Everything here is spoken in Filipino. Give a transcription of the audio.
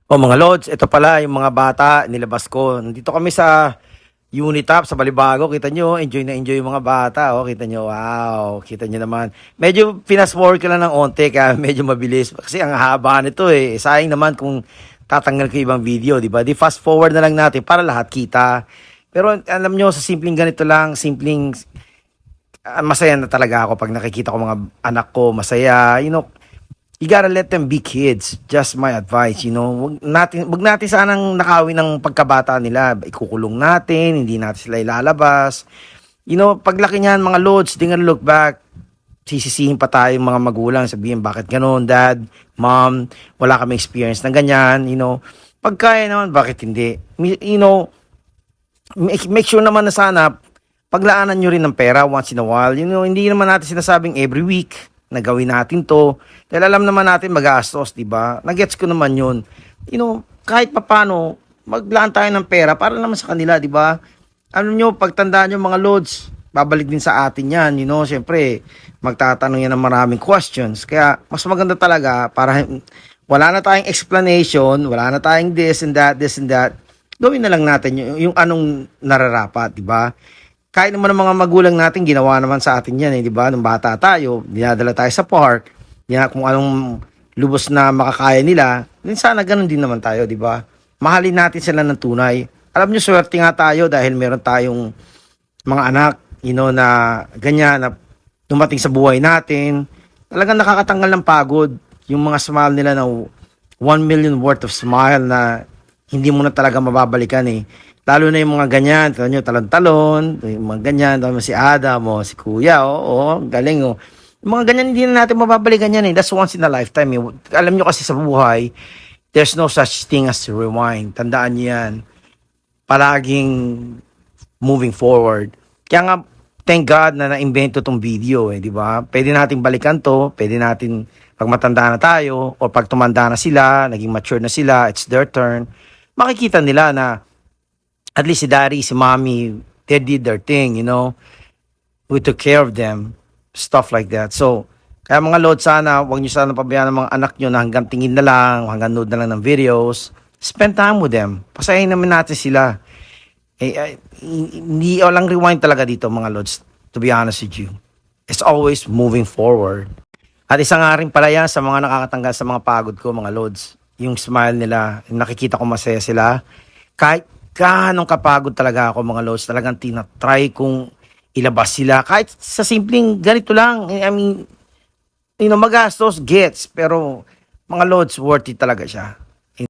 Oh, mga lods, ito pala yung mga bata nilabas ko. Nandito kami sa Unitop sa Balibago. Kita nyo, enjoy na enjoy yung mga bata. Oh, kita nyo, wow. Kita nyo naman. Medyo fast forward ko lang ng onte kaya medyo mabilis. Kasi ang haba nito eh. Sayang naman kung tatanggal ko ibang video, di ba? Di fast forward na lang natin para lahat kita. Pero alam nyo, sa simpleng ganito lang, simpleng masaya na talaga ako pag nakikita ko mga anak ko, masaya. You gotta let them be kids. Just my advice, Wag natin sanang nakawin ng pagkabata nila. Ikukulong natin, hindi natin sila ilalabas. Paglaki niyan, mga loads, di nga look back. Sisisihin pa tayo mga magulang, sabihin, bakit ganun, dad, mom, wala kami experience ng ganyan. Pag kaya naman, bakit hindi? Make sure naman na sana, paglaanan nyo rin ng pera once in a while. Hindi naman natin sinasabing every week na gawin natin to. Dahil alam naman natin magastos, di ba? Nagets ko naman yun. Kahit papano, maglaan tayo ng pera para naman sa kanila, di ba? Ano nyo, pagtandaan nyo mga loads, babalik din sa atin yan, Siyempre, magtatanong yan ng maraming questions. Kaya, mas maganda talaga para wala na tayong explanation, wala na tayong this and that. Gawin na lang natin yung anong nararapat, di ba? Kahit naman ng mga magulang natin, ginawa naman sa atin yan, di ba? Nung bata tayo, dinadala tayo sa park, kung anong lubos na makakaya nila, din sana ganun din naman tayo, di ba? Mahalin natin sila ng tunay. Alam nyo, swerte nga tayo dahil meron tayong mga anak, na ganyan, na dumating sa buhay natin. Talagang nakakatanggal ng pagod. Yung mga smile nila na 1 million worth of smile na hindi mo na talaga mababalikan eh. Lalo na yung mga ganyan, ito nyo, talon-talon, yung mga ganyan, si Adam, si Kuya, galing, Yung mga ganyan, hindi na natin mababalikan yan eh. That's once in a lifetime. Eh. Alam nyo kasi sa buhay, there's no such thing as rewind. Tandaan nyo yan. Palaging moving forward. Kaya nga, thank God na na-invento tong video eh, di ba? Pwede natin balikan to, pwede natin, pag matanda na tayo, o pag tumanda na sila, naging mature na sila, it's their turn, makikita nila na at least si daddy, si mommy, they did their thing, We took care of them, stuff like that. So, kaya mga load, sana, huwag nyo sana pabayaan ng mga anak nyo na hanggang tingin na lang, hanggang nood na lang ng videos. Spend time with them. Pasahin naman natin sila. Hindi lang rewind talaga dito, mga loads, to be honest with you. It's always moving forward. At isa nga rin pala yan sa mga nakakatanggal sa mga pagod ko, mga loads. Yung smile nila, yung nakikita ko masaya sila. Kahit ganong kapagod talaga ako, mga loads, talagang tinatry kong ilabas sila. Kahit sa simpleng ganito lang, I mean, magastos, gets, pero mga loads, worth it talaga siya.